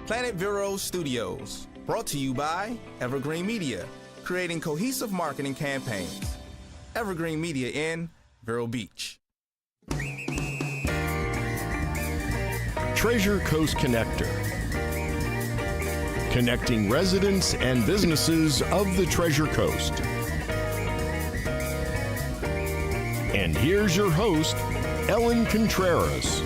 Planet Vero Studios, brought to you by Evergreen Media, creating cohesive marketing campaigns. Evergreen Media in Vero Beach. Treasure Coast Connector, connecting residents and businesses of the Treasure Coast. And here's your host, Ellen Contreras.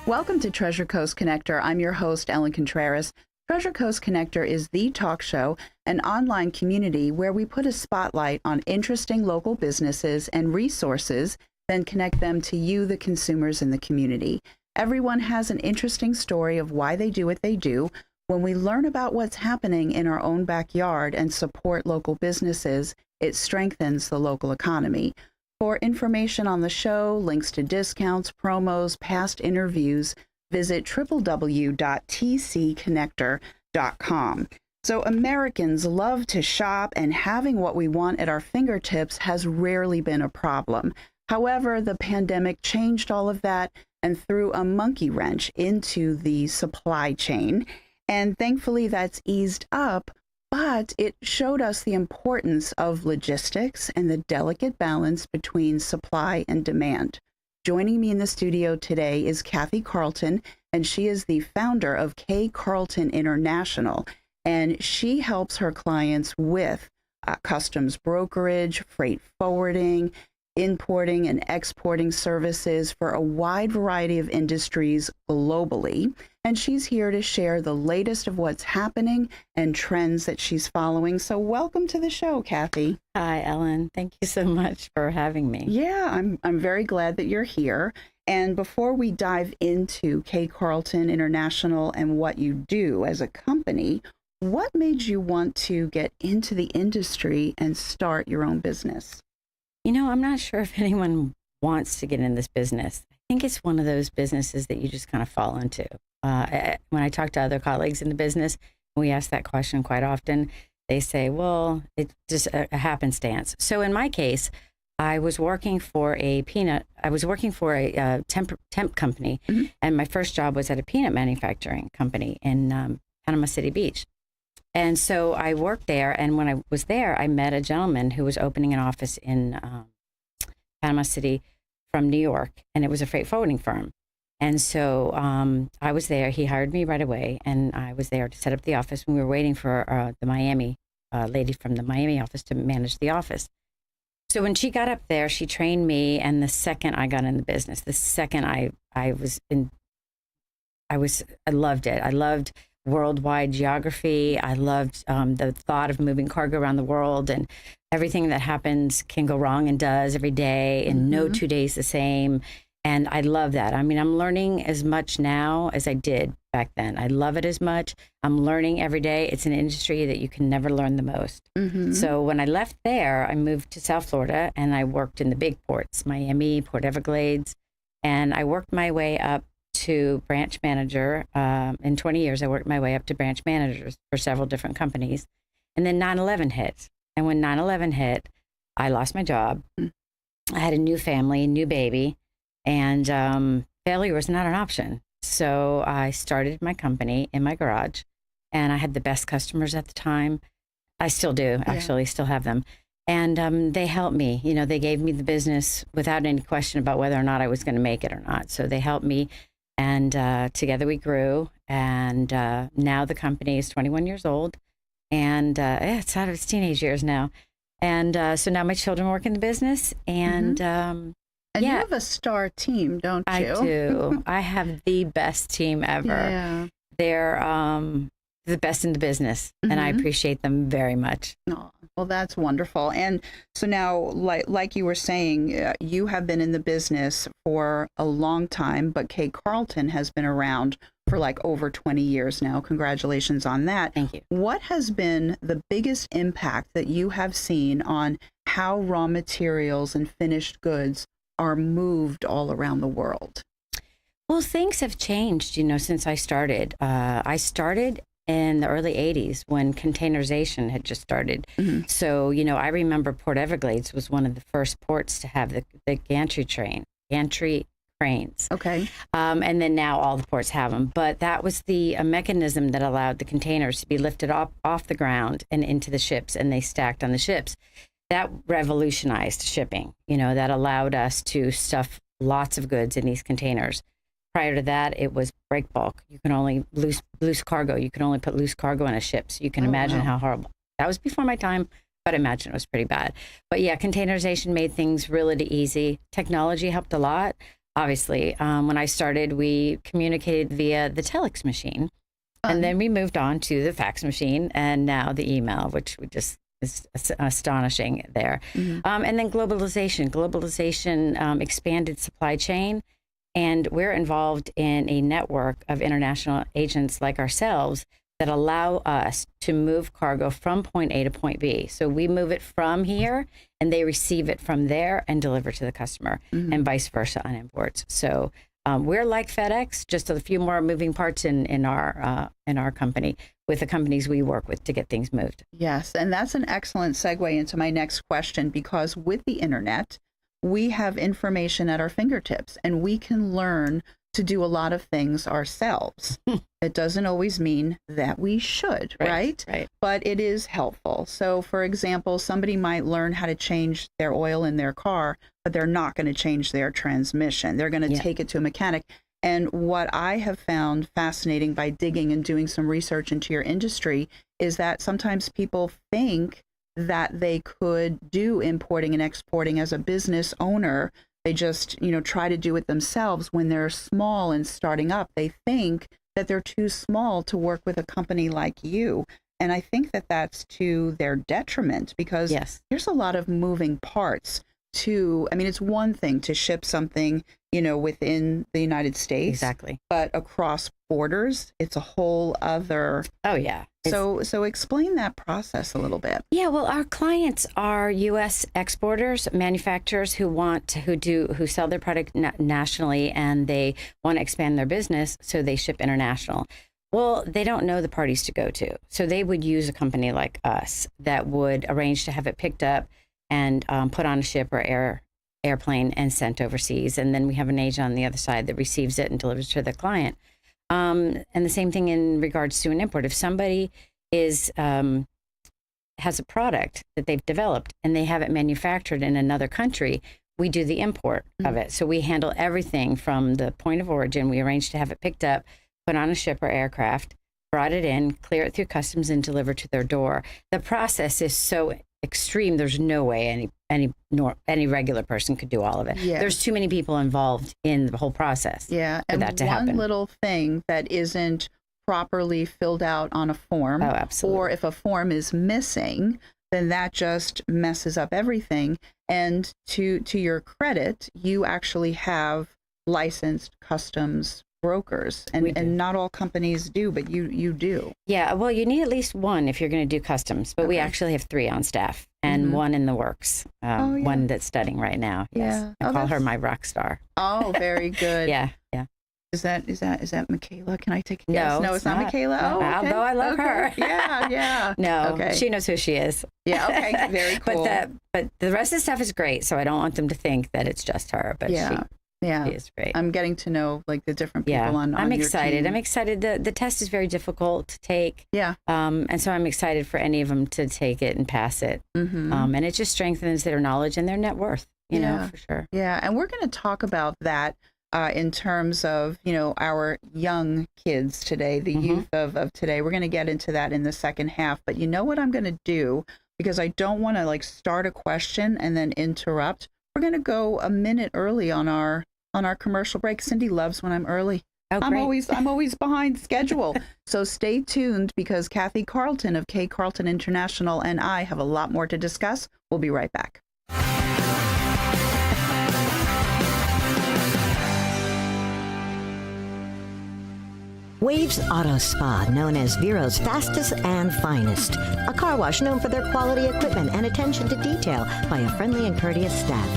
Welcome to Treasure Coast Connector. I'm your host, Ellen Contreras. Treasure Coast Connector is the talk show, an online community where we put a spotlight on interesting local businesses and resources, then connect them to you, the consumers in the community. Everyone has an interesting story of why they do what they do. When we learn about what's happening in our own backyard and support local businesses, it strengthens the local economy. For information on the show, links to discounts, promos, past interviews, visit www.tcconnector.com. So Americans love to shop, and having what we want at our fingertips has rarely been a problem. However, the pandemic changed all of that and threw a monkey wrench into the supply chain. And thankfully that's eased up, but it showed us the importance of logistics and the delicate balance between supply and demand. Joining me in the studio today is KCarlton, and she is the founder of KCarlton International, and she helps her clients with customs brokerage, freight forwarding, importing and exporting services for a wide variety of industries globally. And she's here to share the latest of what's happening and trends that she's following. So welcome to the show, Kathy. Hi, Ellen. Thank you so much for having me. Yeah, I'm very glad that you're here. And before we dive into KCarlton International and what you do as a company, what made you want to get into the industry and start your own business? You know, I'm not sure if anyone wants to get in this business. I think it's one of those businesses that you just kind of fall into. When I talk to other colleagues in the business, we ask that question quite often. They say, well, it's just a happenstance. So in my case, I was working for a temp company, mm-hmm. and my first job was at a peanut manufacturing company in Panama City Beach. And so I worked there, and when I was there, I met a gentleman who was opening an office in Panama City from New York, and it was a freight forwarding firm. And so I was there. He hired me right away, and I was there to set up the office. And we were waiting for the Miami lady from the Miami office to manage the office. So when she got up there, she trained me, and the second I got in the business, the second I loved it. I loved worldwide geography. I loved the thought of moving cargo around the world, and everything that happens can go wrong and does every day, and mm-hmm. no 2 days the same. And I love that. I mean, I'm learning as much now as I did back then. I love it as much. I'm learning every day. It's an industry that you can never learn the most. Mm-hmm. So when I left there, I moved to South Florida, and I worked in the big ports, Miami, Port Everglades, and I worked my way up to branch manager. In 20 years, I worked my way up to branch managers for several different companies. And then 9/11 hit. And when 9/11 hit, I lost my job. I had a new family, a new baby, and failure was not an option. So I started my company in my garage, and I had the best customers at the time. I still do, actually, still have them. And they helped me. You know, they gave me the business without any question about whether or not I was going to make it or not. So they helped me. And together we grew, and now the company is 21 years old, and it's out of its teenage years now. And so now my children work in the business, and mm-hmm. And you have a star team, don't you? I do. I have the best team ever. Yeah. They're the best in the business, mm-hmm. and I appreciate them very much. Oh, well, that's wonderful. And so now, like you were saying, you have been in the business for a long time, but KCarlton has been around for like over 20 years now. Congratulations on that. Thank you. What has been the biggest impact that you have seen on how raw materials and finished goods are moved all around the world? Well, things have changed, you know, since I started. I started in the early 80s when containerization had just started. Mm-hmm. So, you know, I remember Port Everglades was one of the first ports to have the gantry cranes. Okay. And then now all the ports have them. But that was a mechanism that allowed the containers to be lifted off the ground and into the ships, and they stacked on the ships. That revolutionized shipping. That allowed us to stuff lots of goods in these containers. Prior to that, it was break bulk. You can only loose cargo. You can only put loose cargo on a ship. So you can imagine how horrible. That was before my time, but I imagine it was pretty bad. But yeah, containerization made things really easy. Technology helped a lot. Obviously, when I started, we communicated via the telex machine. And then we moved on to the fax machine and now the email, which we just is astonishing there. And then globalization. Globalization expanded supply chain. And we're involved in a network of international agents like ourselves that allow us to move cargo from point A to point B. So we move it from here and they receive it from there and deliver to the customer and vice versa on imports. So we're like FedEx, just a few more moving parts in our company with the companies we work with to get things moved. Yes, and that's an excellent segue into my next question, because with the internet, we have information at our fingertips and we can learn to do a lot of things ourselves. It doesn't always mean that we should, right? Right. But it is helpful. So, for example, somebody might learn how to change their oil in their car, but they're not going to change their transmission. They're going to take it to a mechanic. And what I have found fascinating by digging and doing some research into your industry is that sometimes people think that they could do importing and exporting as a business owner. They just, try to do it themselves. When they're small and starting up, they think that they're too small to work with a company like you. And I think that that's to their detriment, because there's a lot of moving parts it's one thing to ship something, within the United States. Exactly. But across borders, it's a whole other. Oh, yeah. So explain that process a little bit. Yeah, well, our clients are U.S. exporters, manufacturers who sell their product nationally, and they want to expand their business, so they ship international. Well, they don't know the parties to go to, so they would use a company like us that would arrange to have it picked up and put on a ship or airplane and sent overseas, and then we have an agent on the other side that receives it and delivers to the client. And the same thing in regards to an import. If somebody has a product that they've developed and they have it manufactured in another country, we do the import of it. So we handle everything from the point of origin. We arrange to have it picked up, put on a ship or aircraft, brought it in, clear it through customs, and deliver to their door. The process is so extreme. There's no way any regular person could do all of it. Yeah. There's too many people involved in the whole process. Yeah, for that to happen. One little thing that isn't properly filled out on a form, or if a form is missing, then that just messes up everything. And to your credit, you actually have licensed customs brokers, and not all companies do, but you do. Yeah, well, you need at least one if you're going to do customs, but we actually have 3 on staff and one in the works, one that's studying right now. Yes. I call her my rock star. Oh, very good. Yeah. Is that Michaela? Can I take a guess? No, it's not Michaela. No. Oh, okay. Although I love her. Yeah. No, okay. She knows who she is. Yeah, okay, very cool. But the rest of the stuff is great, so I don't want them to think that it's just her, but she is great. I'm getting to know the different people on I'm excited. your team. I'm excited. The test is very difficult to take. Yeah. And so I'm excited for any of them to take it and pass it. And it just strengthens their knowledge and their net worth, you know, for sure. Yeah. And we're going to talk about that in terms of, our young kids today, the youth of today. We're going to get into that in the second half. But you know what I'm going to do? Because I don't want to start a question and then interrupt. We're going to go a minute early on our commercial break. Cindy loves when I'm early. Oh, I'm always behind schedule. So stay tuned, because KCarlton of KCarlton International and I have a lot more to discuss. We'll be right back. Waves Auto Spa, known as Vero's fastest and finest. A car wash known for their quality equipment and attention to detail by a friendly and courteous staff.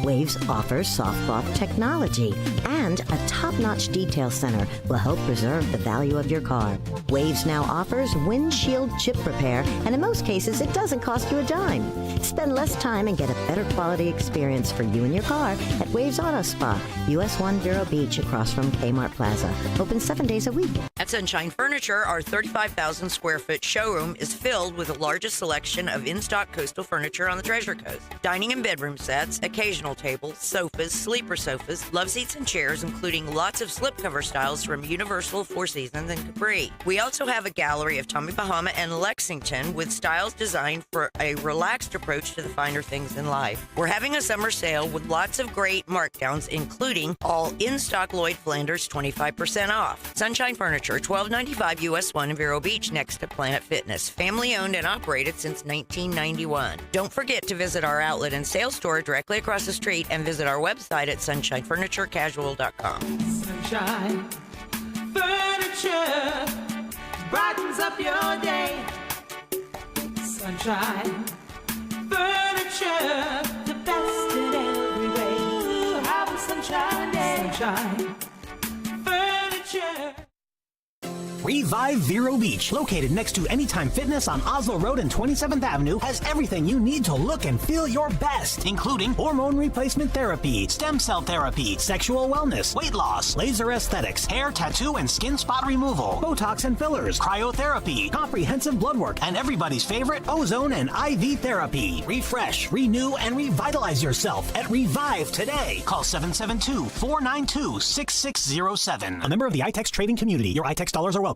Waves offers soft cloth technology, and a top-notch detail center will help preserve the value of your car. Waves now offers windshield chip repair, and in most cases, it doesn't cost you a dime. Spend less time and get a better quality experience for you and your car at Waves Auto Spa, US 1 Vero Beach, across from Kmart Plaza. Open 7 days a week. At Sunshine Furniture, our 35,000 square foot showroom is filled with the largest selection of in-stock coastal furniture on the Treasure Coast. Dining and bedroom sets, occasional tables, sofas, sleeper sofas, love seats and chairs, including lots of slipcover styles from Universal, Four Seasons, and Capri. We also have a gallery of Tommy Bahama and Lexington with styles designed for a relaxed approach to the finer things in life. We're having a summer sale with lots of great markdowns, including all in-stock Lloyd Flanders 25% off. Sunshine Furniture, 1295 US 1 in Vero Beach, next to Planet Fitness. Family owned and operated since 1991. Don't forget to visit our outlet and sales store directly across the street and visit our website at sunshinefurniturecasual.com. Sunshine Furniture brightens up your day. Sunshine Furniture, the best in every way. Have a sunshine day. Sunshine Furniture. Revive Vero Beach, located next to Anytime Fitness on Oslo Road and 27th Avenue, has everything you need to look and feel your best, including hormone replacement therapy, stem cell therapy, sexual wellness, weight loss, laser aesthetics, hair, tattoo, and skin spot removal, Botox and fillers, cryotherapy, comprehensive blood work, and everybody's favorite, ozone and IV therapy. Refresh, renew, and revitalize yourself at Revive today. Call 772-492-6607. A member of the iTex trading community. Your iTex dollars are welcome.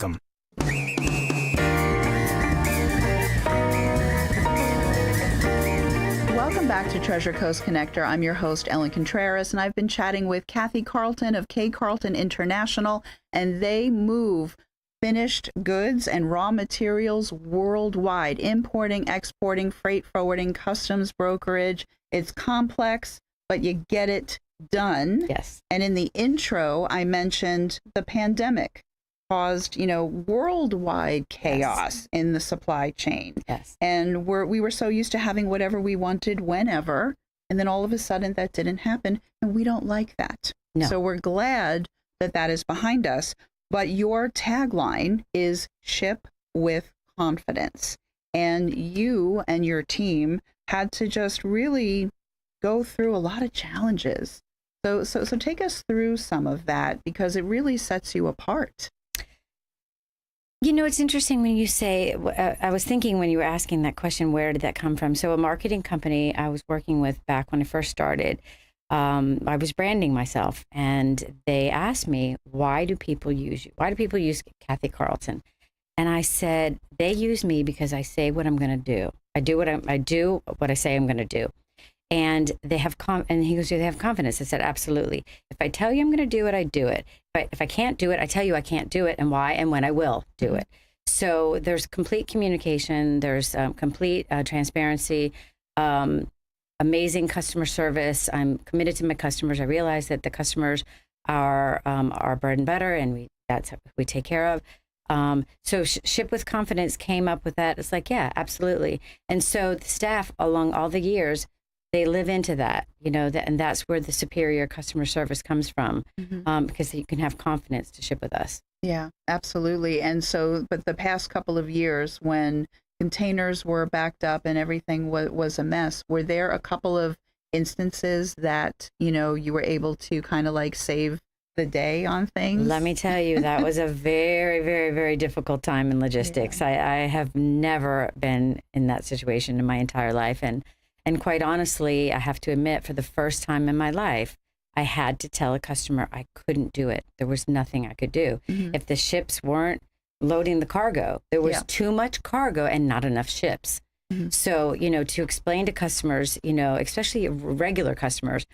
Welcome back to Treasure Coast Connector. I'm your host, Ellen Contreras, and I've been chatting with KCarlton of KCarlton International, and they move finished goods and raw materials worldwide, importing, exporting, freight forwarding, customs brokerage. It's complex, but you get it done. Yes. And in the intro, I mentioned the pandemic caused, worldwide chaos in the supply chain. Yes. And we were so used to having whatever we wanted whenever, and then all of a sudden that didn't happen, and we don't like that. No. So we're glad that that is behind us. But your tagline is ship with confidence. And you and your team had to just really go through a lot of challenges. So take us through some of that, because it really sets you apart. It's interesting when you say, I was thinking when you were asking that question, where did that come from? So a marketing company I was working with back when I first started, I was branding myself, and they asked me, why do people use you? Why do people use KCarlton? And I said, they use me because I say what I'm going to do. I do what I say I'm going to do. And they have and he goes, do they have confidence? I said, absolutely. If I tell you I'm going to do it, I do it. If I can't do it, I tell you I can't do it and why and when I will do it. So there's complete communication. There's complete transparency, amazing customer service. I'm committed to my customers. I realize that the customers are our bread and butter, and that's what we take care of. So Ship with Confidence came up with that. It's like, yeah, absolutely. And so the staff along all the years, they live into that, and that's where the superior customer service comes from, because you can have confidence to ship with us. Yeah, absolutely. And so, but the past couple of years when containers were backed up and everything was a mess, were there a couple of instances that, you were able to kind of like save the day on things? Let me tell you, that was a very, very, very difficult time in logistics. Yeah. I have never been in that situation in my entire life. And quite honestly, I have to admit, for the first time in my life, I had to tell a customer I couldn't do it. There was nothing I could do. Mm-hmm. If the ships weren't loading the cargo, there was too much cargo and not enough ships. Mm-hmm. So, to explain to customers, especially regular customers,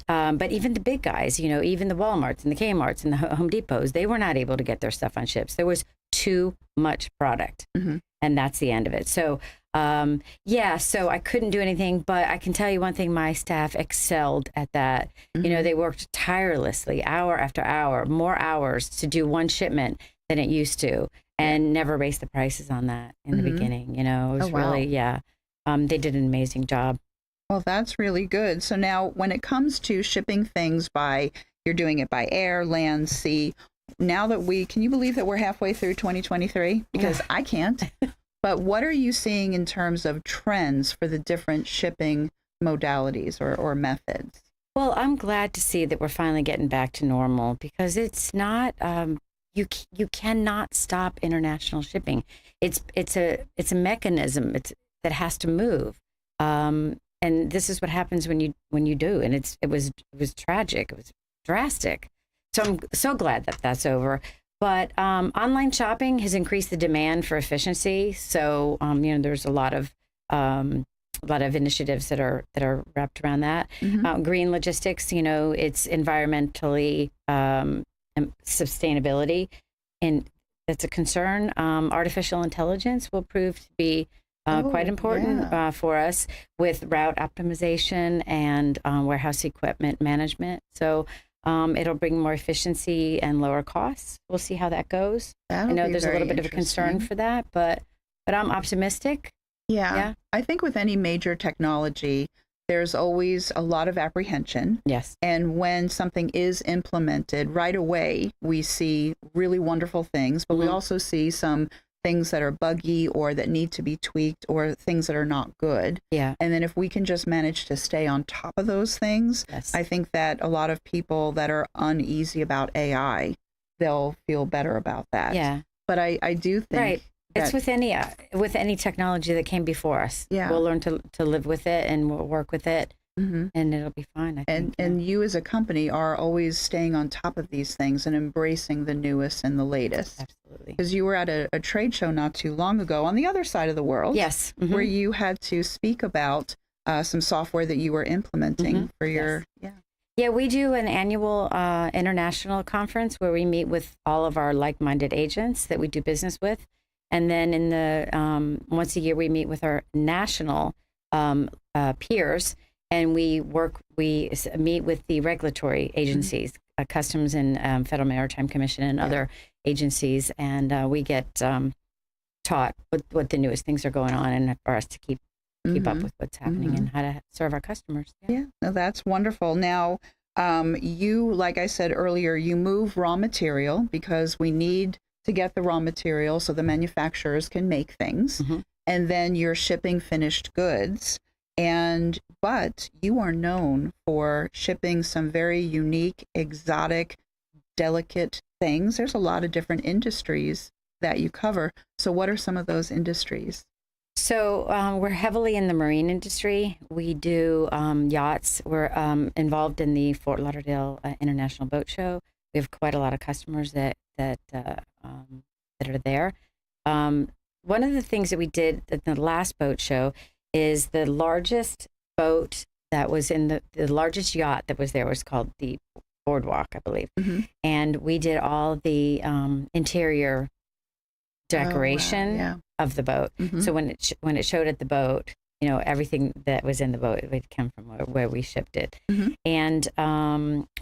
but even the big guys, even the Walmarts and the Kmarts and the Home Depots, they were not able to get their stuff on ships. There was too much product. Mm-hmm. And that's the end of it. So, so I couldn't do anything, but I can tell you one thing, my staff excelled at that. Mm-hmm. They worked tirelessly, hour after hour, more hours to do one shipment than it used to, and never raised the prices on that in the beginning. It was really, they did an amazing job. Well, that's really good. So now when it comes to shipping things by, you're doing it by air, land, sea. Now that can you believe that we're halfway through 2023? Because I can't. But what are you seeing in terms of trends for the different shipping modalities or methods? Well, I'm glad to see that we're finally getting back to normal, because it's not you cannot stop international shipping. It's a mechanism that has to move. And this is what happens when you do, and it was tragic. It was drastic. So I'm so glad that that's over. But online shopping has increased the demand for efficiency. So there's a lot of initiatives that are wrapped around that. Green logistics, it's environmentally sustainability, and that's a concern. Artificial intelligence will prove to be quite important for us with route optimization and warehouse equipment management. So it'll bring more efficiency and lower costs. We'll see how that goes. I know there's a little bit of a concern for that, but I'm optimistic. Yeah. I think with any major technology, there's always a lot of apprehension. Yes. And when something is implemented right away, we see really wonderful things, but we also see some things that are buggy or that need to be tweaked or things that are not good. Yeah. And then if we can just manage to stay on top of those things, I think that a lot of people that are uneasy about AI, they'll feel better about that. Yeah. But I do think... Right. It's with any technology that came before us. Yeah. We'll learn to live with it, and we'll work with it, and it'll be fine, I think. And you as a company are always staying on top of these things and embracing the newest and the latest. Absolutely. Because you were at a trade show not too long ago on the other side of the world. Yes. Where you had to speak about some software that you were implementing for your... Yeah, we do an annual international conference where we meet with all of our like-minded agents that we do business with. And then in the once a year, we meet with our national peers, and we meet with the regulatory agencies, Customs and Federal Maritime Commission and other agencies, and we get taught what the newest things are going on, and for us to keep up with what's happening and how to serve our customers. Yeah, no, that's wonderful. Now, you, like I said earlier, you move raw material because we need to get the raw material so the manufacturers can make things, and then you're shipping finished goods. But you are known for shipping some very unique, exotic, delicate things. There's a lot of different industries that you cover. So what are some of those industries? So we're heavily in the marine industry. We do yachts. We're involved in the Fort Lauderdale International Boat Show. We have quite a lot of customers that are there. One of the things that we did at the last boat show is the largest boat that was in the largest yacht that was there was called the Boardwalk, I believe. And we did all the interior decoration of the boat. So when it showed at the boat, everything that was in the boat would come from where we shipped it. And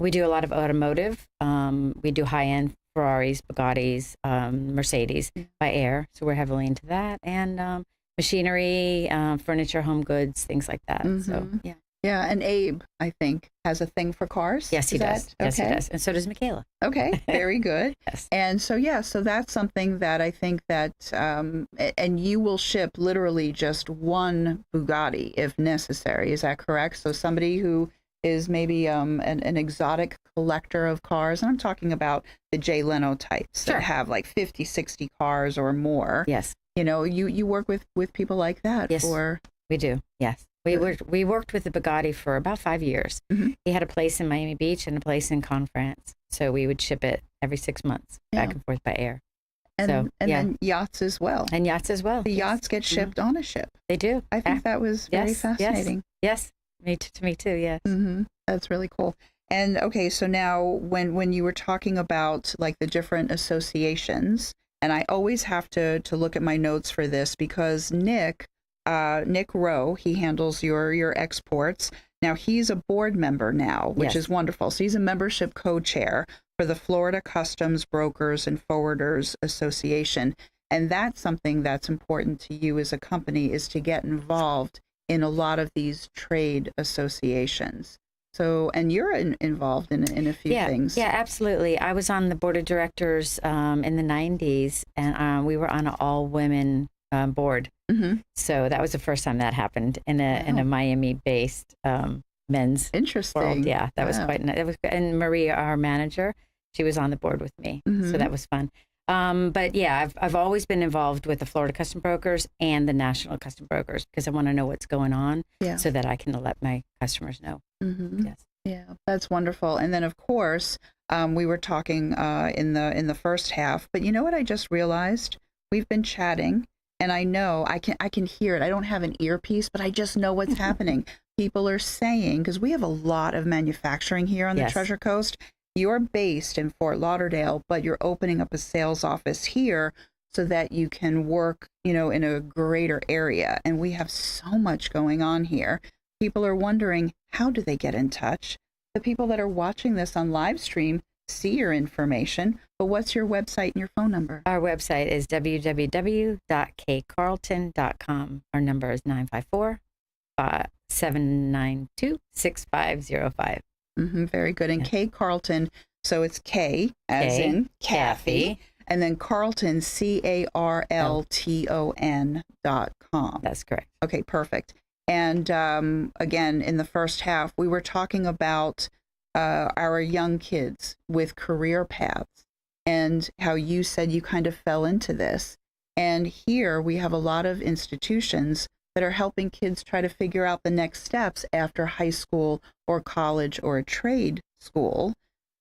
we do a lot of automotive. We do high-end Ferraris, Bugattis, Mercedes by air. So we're heavily into that. And machinery, furniture, home goods, things like that. So, yeah. Yeah, and Abe, I think, has a thing for cars. Yes, he does. Yes, he does. And so does Michaela. Okay, very good. Yes. And so, so that's something that I think that, and you will ship literally just one Bugatti if necessary. Is that correct? So somebody who is maybe an exotic collector of cars, and I'm talking about the Jay Leno types that have like 50, 60 cars or more. Yes. You work with people like that. Yes, we do. Yes. We worked with the Bugatti for about 5 years. He had a place in Miami Beach and a place in Cannes, France. So we would ship it every 6 months back and forth by air. And then yachts as well. And yachts as well. The yachts get shipped on a ship. They do. I think that was very fascinating. Yes. To me too. Yes. That's really cool. And okay, so now when you were talking about like the different associations, and I always have to look at my notes for this because Nick Rowe, he handles your exports. Now he's a board member now, which is wonderful. So he's a membership co-chair for the Florida Customs Brokers and Forwarders Association. And that's something that's important to you as a company, is to get involved in a lot of these trade associations. So, and you're involved in a few things. Yeah, absolutely. I was on the board of directors in the 90s, and we were on an all-women board. So that was the first time that happened in a Miami-based men's Interesting. world. Yeah, that was quite nice. And Maria, our manager, she was on the board with me, so that was fun. But yeah, I've always been involved with the Florida Custom Brokers and the National Custom Brokers because I want to know what's going on so that I can let my customers know. Yes. Yeah, that's wonderful. And then, of course, we were talking in the first half. But you know what I just realized? We've been chatting, and I know I can hear it. I don't have an earpiece, but I just know what's happening. People are saying, because we have a lot of manufacturing here on the Treasure Coast. You're based in Fort Lauderdale, but you're opening up a sales office here so that you can work, in a greater area. And we have so much going on here. People are wondering, how do they get in touch? The people that are watching this on live stream see your information, but what's your website and your phone number? Our website is www.KCarlton.com. Our number is 954-792-6505. Very good. And KCarlton, so it's K as in Kathy, and then Carlton, CARLTON.com. That's correct. Okay, perfect. And again, in the first half, we were talking about our young kids with career paths and how you said you kind of fell into this. And here we have a lot of institutions that are helping kids try to figure out the next steps after high school or college or a trade school.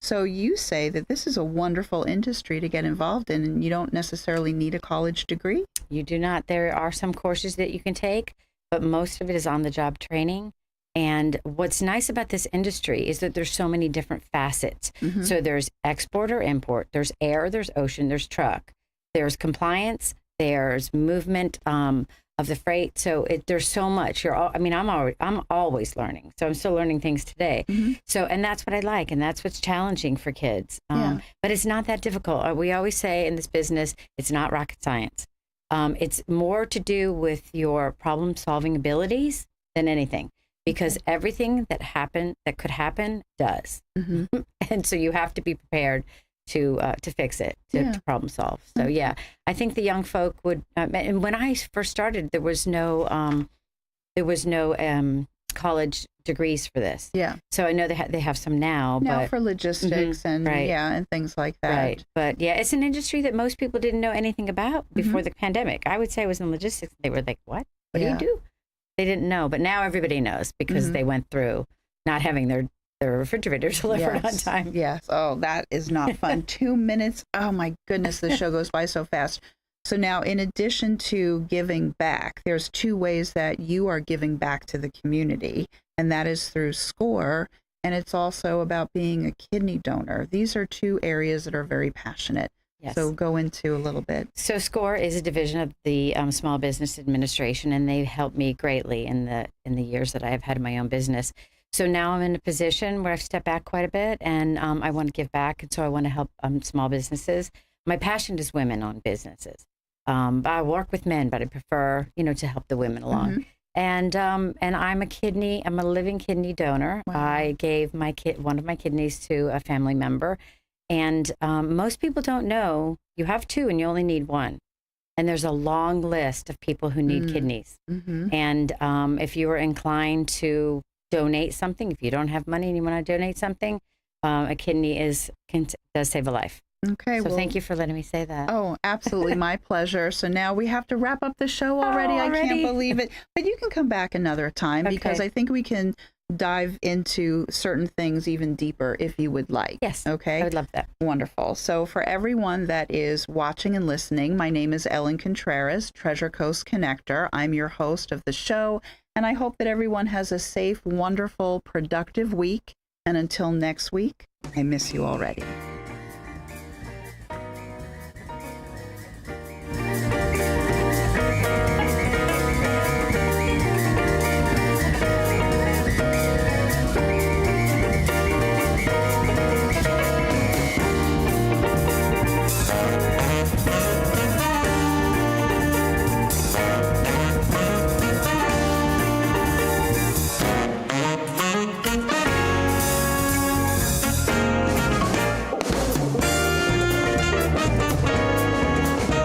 So you say that this is a wonderful industry to get involved in, and you don't necessarily need a college degree? You do not. There are some courses that you can take, but most of it is on-the-job training. And what's nice about this industry is that there's so many different facets. So there's export or import, there's air, there's ocean, there's truck, there's compliance, there's movement of the freight. So there's so much. I'm always learning. So I'm still learning things today. So, and that's what I like. And that's what's challenging for kids. But it's not that difficult. We always say in this business, it's not rocket science. It's more to do with your problem solving abilities than anything, because everything that could happen does. And so you have to be prepared to fix it, to problem solve. So I think the young folk would. And when I first started, there was no college degrees for this. So I know they have some now. But for logistics and and things like that. Right. But it's an industry that most people didn't know anything about before the pandemic. I would say it was in logistics. They were like, "What? What do you do?" They didn't know, but now everybody knows because they went through not having their refrigerators delivered on time. Yes. Oh, that is not fun. 2 minutes. Oh my goodness, the show goes by so fast. So now, in addition to giving back, there's two ways that you are giving back to the community, and that is through SCORE, and it's also about being a kidney donor. These are two areas that are very passionate. Yes. So go into a little bit. So SCORE is a division of the Small Business Administration, and they've helped me greatly in the years that I have had my own business. So now I'm in a position where I've stepped back quite a bit, and I want to give back, and so I want to help small businesses. My passion is women-owned businesses. I work with men, but I prefer, to help the women along. And I'm a living kidney donor. Wow. I gave one of my kidneys to a family member. And most people don't know you have two and you only need one. And there's a long list of people who need kidneys. And if you are inclined to donate something, if you don't have money and you want to donate something, a kidney does save a life. Okay. So thank you for letting me say that. Oh, absolutely. My pleasure. So now we have to wrap up the show already. I can't believe it. But you can come back another time because I think we can dive into certain things even deeper if you would like. Yes. Okay. I would love that. Wonderful. So for everyone that is watching and listening, my name is Ellen Contreras, Treasure Coast Connector. I'm your host of the show, and I hope that everyone has a safe, wonderful, productive week. And until next week, I miss you already.